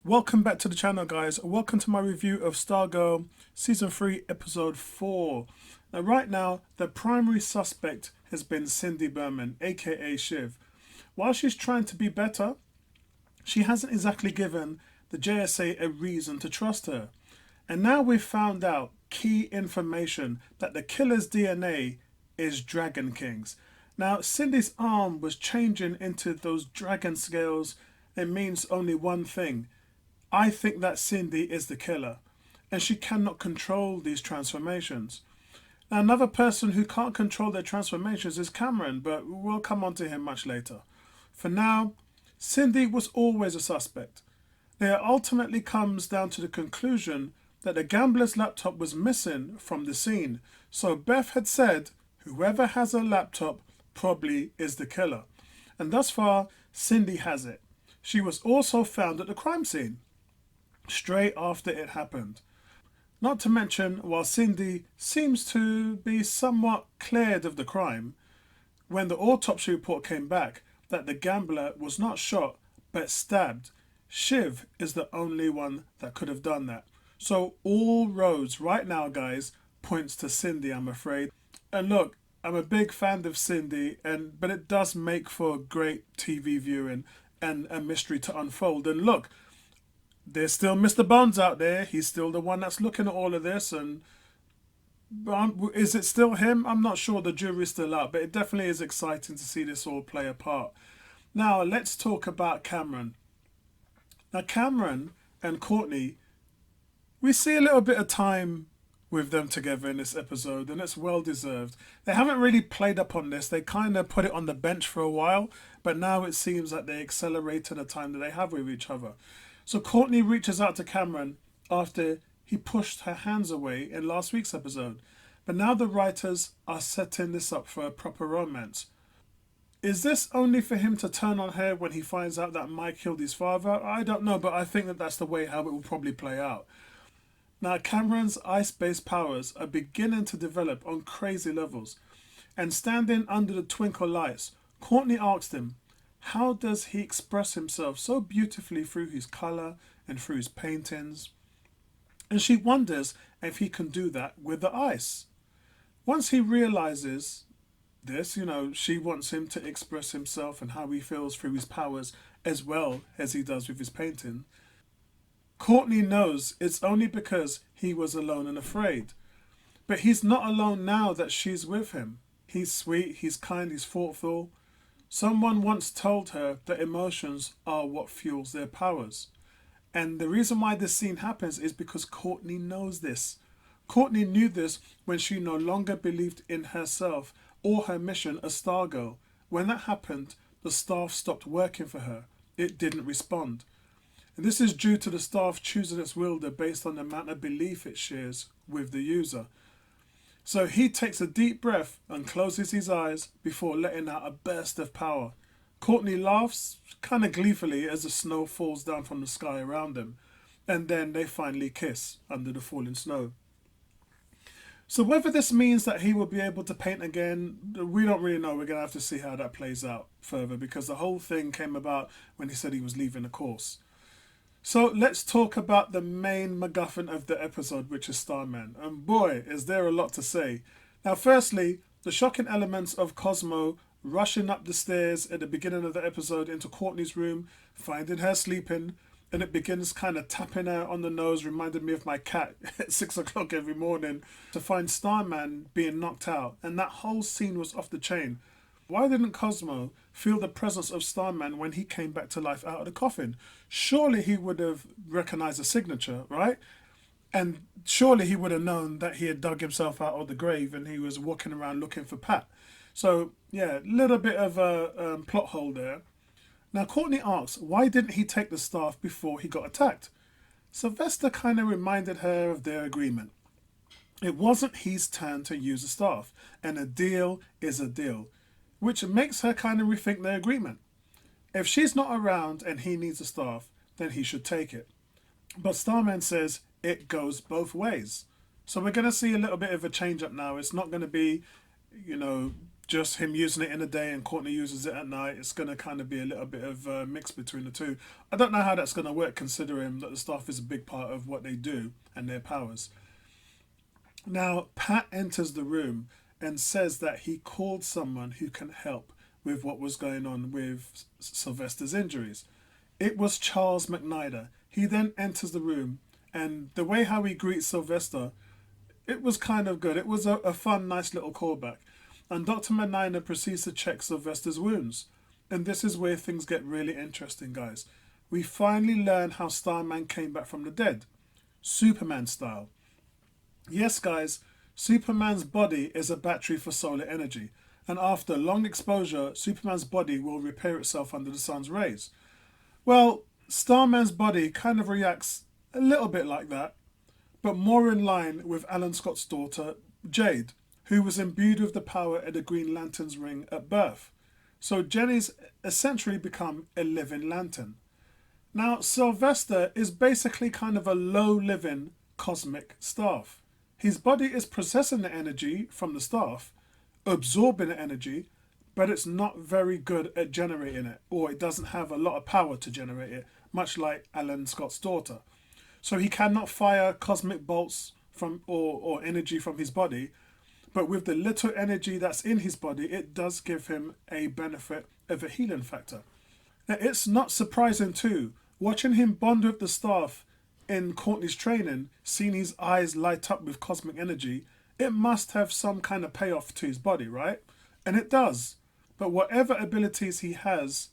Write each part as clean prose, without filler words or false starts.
Welcome back to the channel, guys. Welcome to my review of Stargirl Season 3, Episode 4. Now, right now, the primary suspect has been Cindy Berman, aka Shiv. While she's trying to be better, she hasn't exactly given the JSA a reason to trust her. And now we've found out key information that the killer's DNA is Dragon King's. Now, Cindy's arm was changing into those dragon scales. It means only one thing. I think that Cindy is the killer, and she cannot control these transformations. Now, another person who can't control their transformations is Cameron, but we'll come on to him much later. For now, Cindy was always a suspect. Now, it ultimately comes down to the conclusion that the gambler's laptop was missing from the scene. So Beth had said, whoever has a laptop probably is the killer. And thus far, Cindy has it. She was also found at the crime scene straight after it happened. Not to mention, while Cindy seems to be somewhat cleared of the crime, when the autopsy report came back that the gambler was not shot but stabbed, Shiv is the only one that could have done that. So all roads right now, guys, points to Cindy, I'm afraid. And look, I'm a big fan of Cindy, but it does make for great TV viewing and a mystery to unfold. And look, there's still Mr. Bones out there. He's still the one that's looking at all of this. And is it still him? I'm not sure. The jury's still out. But it definitely is exciting to see this all play a part. Now, let's talk about Cameron. Now, Cameron and Courtney, we see a little bit of time with them together in this episode, and it's well deserved. They haven't really played up on this. They kind of put it on the bench for a while, but now it seems like they accelerated the time that they have with each other. So Courtney reaches out to Cameron after he pushed her hands away in last week's episode. But now the writers are setting this up for a proper romance. Is this only for him to turn on her when he finds out that Mike killed his father? I don't know, but I think that that's the way how it will probably play out. Now, Cameron's ice-based powers are beginning to develop on crazy levels. And standing under the twinkle lights, Courtney asked him, how does he express himself so beautifully through his colour and through his paintings? And she wonders if he can do that with the ice. Once he realises this, she wants him to express himself and how he feels through his powers as well as he does with his painting. Courtney knows it's only because he was alone and afraid. But he's not alone now that she's with him. He's sweet, he's kind, he's thoughtful. Someone once told her that emotions are what fuels their powers. And the reason why this scene happens is because Courtney knows this. Courtney knew this when she no longer believed in herself or her mission as Stargirl. When that happened, the staff stopped working for her. It didn't respond. And this is due to the staff choosing its wielder based on the amount of belief it shares with the user. So he takes a deep breath and closes his eyes before letting out a burst of power. Courtney laughs kind of gleefully as the snow falls down from the sky around them. And then they finally kiss under the falling snow. So whether this means that he will be able to paint again, we don't really know. We're going to have to see how that plays out further, because the whole thing came about when he said he was leaving the course. So let's talk about the main MacGuffin of the episode, which is Starman. And boy, is there a lot to say. Now, firstly, the shocking elements of Cosmo rushing up the stairs at the beginning of the episode into Courtney's room, finding her sleeping, and it begins kind of tapping her on the nose, reminded me of my cat at 6 o'clock every morning, to find Starman being knocked out. And that whole scene was off the chain. Why didn't Cosmo feel the presence of Starman when he came back to life out of the coffin? Surely he would have recognized the signature, right? And surely he would have known that he had dug himself out of the grave and he was walking around looking for Pat. So, yeah, a little bit of a plot hole there. Now, Courtney asks, why didn't he take the staff before he got attacked? Sylvester kind of reminded her of their agreement. It wasn't his turn to use the staff, and a deal is a deal, which makes her kind of rethink their agreement. If she's not around and he needs a staff, then he should take it. But Starman says it goes both ways. So we're going to see a little bit of a change up now. It's not going to be, just him using it in the day and Courtney uses it at night. It's going to kind of be a little bit of a mix between the two. I don't know how that's going to work considering that the staff is a big part of what they do and their powers. Now, Pat enters the room and says that he called someone who can help with what was going on with Sylvester's injuries. It was Charles McNider. He then enters the room, and the way how he greets Sylvester, it was kind of good. It was a fun, nice little callback. And Dr. McNider proceeds to check Sylvester's wounds. And this is where things get really interesting, guys. We finally learn how Starman came back from the dead. Superman style. Yes, guys, Superman's body is a battery for solar energy. And after long exposure, Superman's body will repair itself under the sun's rays. Well, Starman's body kind of reacts a little bit like that, but more in line with Alan Scott's daughter, Jade, who was imbued with the power of the Green Lantern's ring at birth. So Jenny's essentially become a living lantern. Now, Sylvester is basically kind of a low-living cosmic staff. His body is processing the energy from the staff, absorbing the energy, but it's not very good at generating it, or it doesn't have a lot of power to generate it, much like Alan Scott's daughter. So he cannot fire cosmic bolts from or energy from his body, but with the little energy that's in his body, it does give him a benefit of a healing factor. Now, it's not surprising too, watching him bond with the staff in Courtney's training, seeing his eyes light up with cosmic energy, it must have some kind of payoff to his body, right? And it does. But whatever abilities he has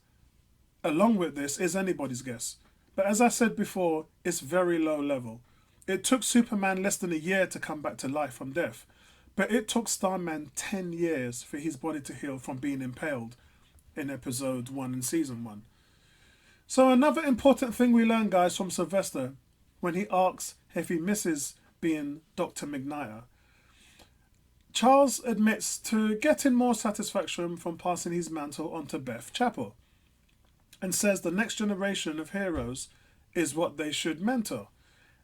along with this is anybody's guess. But as I said before, it's very low level. It took Superman less than a year to come back to life from death. But it took Starman 10 years for his body to heal from being impaled in episode 1 in season 1. So another important thing we learn, guys, from Sylvester, when he asks if he misses being Dr. McNider, Charles admits to getting more satisfaction from passing his mantle on to Beth Chapel, and says the next generation of heroes is what they should mentor.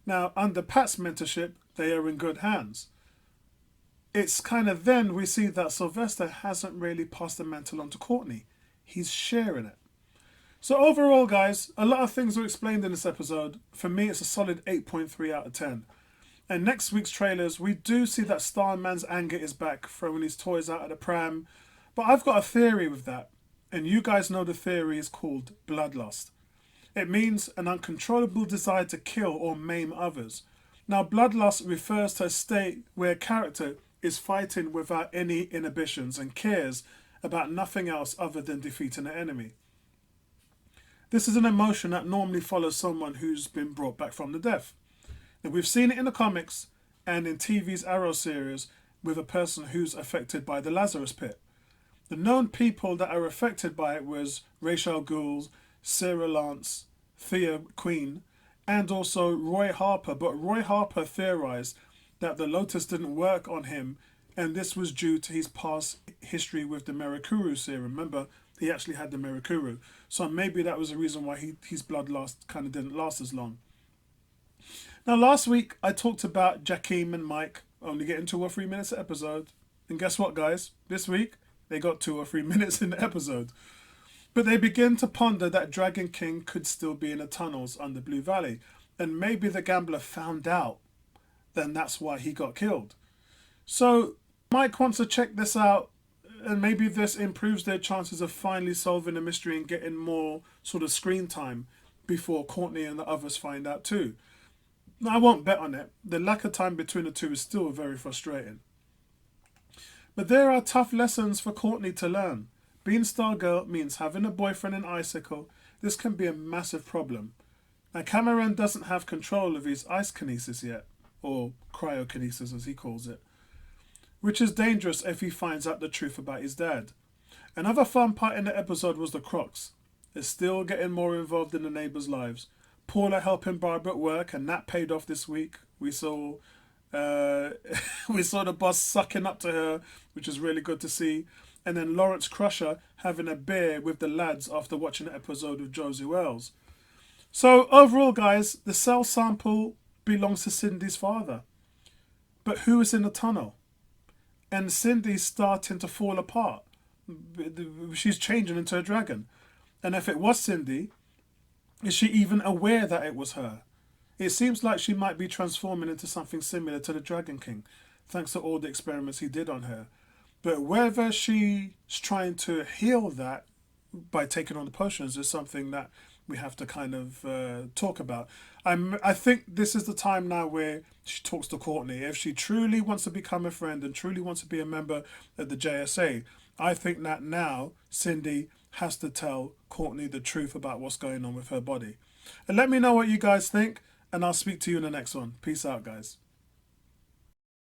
Now, under Pat's mentorship, they are in good hands. It's kind of then we see that Sylvester hasn't really passed the mantle on to Courtney. He's sharing it. So overall, guys, a lot of things were explained in this episode. For me, it's a solid 8.3 out of 10. And next week's trailers, we do see that Starman's anger is back, throwing his toys out of the pram. But I've got a theory with that. And you guys know the theory is called bloodlust. It means an uncontrollable desire to kill or maim others. Now, bloodlust refers to a state where a character is fighting without any inhibitions and cares about nothing else other than defeating an enemy. This is an emotion that normally follows someone who's been brought back from the death. Now, we've seen it in the comics and in TV's Arrow series with a person who's affected by the Lazarus Pit. The known people that are affected by it was Ra's al Ghul, Sarah Lance, Thea Queen, and also Roy Harper. But Roy Harper theorized that the Lotus didn't work on him, and this was due to his past history with the Merikuru serum. Remember, he actually had the Merikuru. So maybe that was the reason why his bloodlust kind of didn't last as long. Now, last week, I talked about Jakeem and Mike only getting 2 or 3 minutes an episode. And guess what, guys? This week, they got 2 or 3 minutes in the episode. But they begin to ponder that Dragon King could still be in the tunnels under Blue Valley. And maybe the gambler found out. Then that's why he got killed. So Mike wants to check this out, and maybe this improves their chances of finally solving the mystery and getting more sort of screen time before Courtney and the others find out too. Now, I won't bet on it. The lack of time between the two is still very frustrating. But there are tough lessons for Courtney to learn. Being Stargirl means having a boyfriend in Icicle. This can be a massive problem. Now, Cameron doesn't have control of his ice kinesis yet, or cryokinesis as he calls it, which is dangerous if he finds out the truth about his dad. Another fun part in the episode was the Crocs. They're still getting more involved in the neighbours' lives. Paula helping Barbara at work, and that paid off this week. We saw the boss sucking up to her, which is really good to see. And then Lawrence Crusher having a beer with the lads after watching an episode with Josie Wells. So overall, guys, the cell sample belongs to Cindy's father. But who is in the tunnel? and Cindy's starting to fall apart. She's changing into a dragon. And if it was Cindy, is she even aware that it was her? It seems like she might be transforming into something similar to the Dragon King, thanks to all the experiments he did on her. But whether she's trying to heal that by taking on the potions is something that we have to kind of talk about. I think this is the time now where she talks to Courtney. If she truly wants to become a friend and truly wants to be a member of the JSA, I think that now Cindy has to tell Courtney the truth about what's going on with her body. And let me know what you guys think, and I'll speak to you in the next one. Peace out, guys.